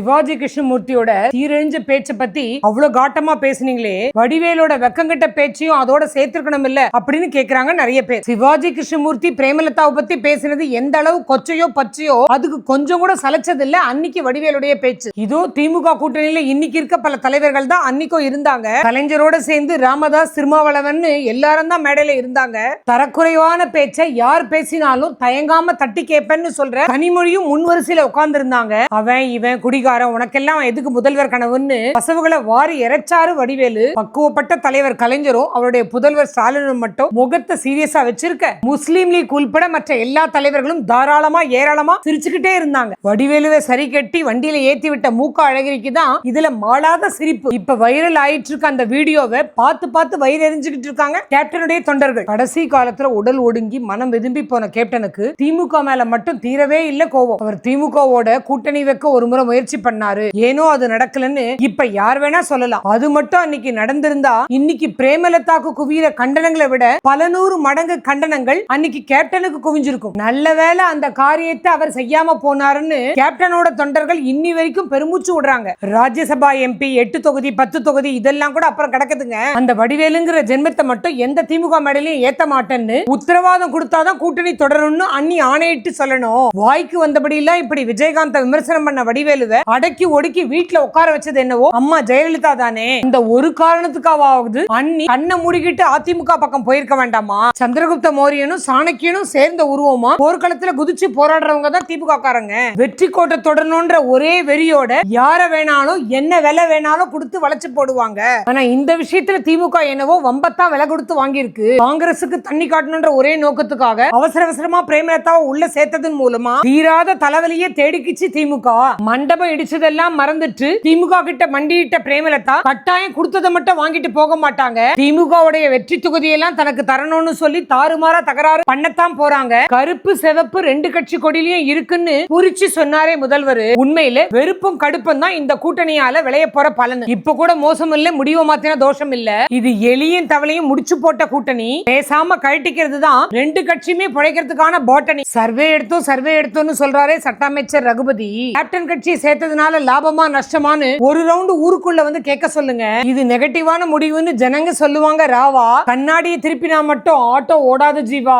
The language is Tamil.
சிவாஜி கிருஷ்ணமூர்த்தியோட சீரழிஞ்ச பேச்ச பத்தி அவ்வளவு காட்டமா பேசுனீங்களே, வடிவேலோட வெக்கங்கட்ட பேச்சையும் அதோட சேர்த்திருக்கணும் இல்ல அப்படின்னு கேக்குறாங்க நிறைய பேர். சிவாஜி கிருஷ்ணமூர்த்தி பிரேமலதாவை பத்தி பேசினது எந்த அளவு கொச்சையோ பச்சையோ அதுக்கு கொஞ்சம் கூட சலைச்சது இல்ல அன்னைக்கு வடிவேலுடைய பேச்சு. இதோ திமுக கூட்டணியில இன்னைக்கு இருக்க பல தலைவர்கள் தான் அன்னைக்கும் இருந்தாங்க. கலைஞரோட சேர்ந்து ராமதாஸ், திருமாவளவன் எல்லாரும் தான் மேடையில இருந்தாங்க. தரக்குறைவான பேச்சை யார் பேசினாலும் தயங்காம தட்டி கேட்பேன்னு சொல்ற கனிமொழியும் முன்வரிசையில உட்கார்ந்து இருந்தாங்க. அவன் இவன் குடிகாரன், உனக்கெல்லாம் எதுக்கு முதல்வர் கனவுன்னு பசவுகளை வாரி இறைச்சாரு வடிவேலு. பக்குவப்பட்ட தலைவர் கலைஞரும் அவருடைய புதல்வர் ஸ்டாலினும் மட்டும் முகத்தை சீரியஸா வச்சிருக்க முஸ்லீம் லீக் உள்பட மற்ற எல்லா தலைவர்களும் தாராளமா ஏராளமா சிரிச்சுக்கிட்டே இருந்தாங்க. வடிவேலுவை சரி கட்டி வண்டியில ஏத்தி விட்ட மூக்க அழகிரிக்கு தான் இதுல மாளாத சிரிப்பு. இப்ப வைரல் ஆயிட்டு இருக்க அந்த வீடியோவை பார்த்து பார்த்து வயிறு எரிஞ்சுக்கிட்டு இருக்காங்க கேப்டனுடைய தொண்டர்கள். கடைசி காலத்துல உடல் ஒடுங்கி மனம் வெதும்பி போன கேப்டனுக்கு திமுக மேல மட்டும் தீரவே இல்ல கோவம். அவர் திமுகவோட கூட்டணி வைக்க ஒரு முறை முயற்சி பண்ணாரு, ஏனோ அது நடக்கலன்னு இப்ப யார் வேணா சொல்லலாம். அது மட்டும் அன்னைக்கு நடந்திருந்தா இன்னைக்கு பிரேமலதாக்கு குவியிற கண்டனங்களை விட பல நூறு மடங்கு கண்டனங்கள் அன்னைக்கு கேப்டனுக்கு குவிஞ்சிருக்கும். நல்ல வேளை அந்த காரியத்தை அவர் செய்யாம போனாருன்னு கேப்டனோட தொண்டர்கள் இன்னி வரைக்கும் பெருமூச்சு விடுறாங்க. ராஜ்யசபா எம்பி 8 தொகுதி 10 தொகுதி இதெல்லாம் கூட அப்புறம் கிடக்குதுங்க. அந்த வடிவேலுங்கிற ஜென்மத்தை மட்டும் எந்த திமுக மேடையிலையும் ஏத்த மாட்டேன்னு உத்தரவாதம் கொடுத்தாதான் கூட்டணி தொடரும்னு அன்னி ஆணையிட்டு சொல்லணும். வாய்க்கு வந்தபடி எல்லாம் இப்படி விஜயகாந்த் விமர்சனம் பண்ண வடிவேலுவை அடக்கி ஒடுக்கி வீட்டுல உட்கார வச்சது என்னவோ அம்மா ஜெயலலிதா தானே. இந்த ஒரு காரணத்துக்காவது அன்னி கண்ணை மூடிக்கிட்டு அதிமுக பக்கம் போயிருக்க வேண்டாமா? சந்திரகுப்த மௌரியனும் சாணக்கியனும் சேர்ந்த உருவமா போர்க்களத்துல குதிச்சு போராடுறவங்க தான் திமுக காரங்க. வெற்றி கோட்டை தொடரணும்ன்ற ஒரே வெறியோட யார வேணாலும் என்ன விலை வேணாலும் கொடுத்து வளைச்சு போடுவாங்க. ஆனா இந்த விஷயத்துல திமுக என்னவோ வம்பத்தான் விலை கொடுத்து வாங்கியிருக்கு. காங்கிரசுக்கு தண்ணி காட்டணும்ன்ற ஒரே நோக்கத்துக்காக அவசர அவசரமா பிரேமலதாவை உள்ள சேர்த்ததன் மூலமா தீராத தலைவலியே தேடிக்கிச்சு திமுக. மண்டபம் இடிச்சதெல்லாம் மறந்துட்டு திமுக கிட்ட மண்டியிட்ட பிரேமலதா கட்டாயம் கொடுத்ததை மட்டும் வாங்கிட்டு போக மாட்டாங்க. திமுகவுடைய வெற்றி தொகுதியெல்லாம் தனக்கு தரணும்னு சொல்லி தாறுமாறா தகராறு பண்ணத்தான் போறாங்க. கருப்பு சிவப்பு 2 கட்சி கொடியிலையும் இருக்குன்னு குறிச்சு சொன்னாரே முதல்வர். உண்மையில வெறுப்பும் கடுப்பும் தான் இந்த கூட்டணியால விளைய போற பலன். இப்ப கூட மோசம் இல்ல, முடிவு மாத்தின தோஷம் இல்ல. இது எலியும் தவளையும் முடிச்சு போட்ட கூட்டணி. பேசாம கழட்டிக்கிறது தான் 2 கட்சியுமே பிழைக்கிறதுக்கான பாட்டனி. சர்வே எடுத்தோம்னு சொல்றாரே சட்ட அமைச்சர் ரகுபதி. கேப்டன் கட்சியை சேர்த்ததுனால லாபமா நஷ்டமானு ஒரு ரவுண்ட் ஊருக்குள்ள வந்து கேட்க சொல்லுங்க. இது நெகட்டிவான முடிவுன்னு ஜனங்க சொல்லுவாங்க. ராவா கண்ணாடியை திருப்பினா மட்டும் ஆட்டோ ஓடாது ஜீவா.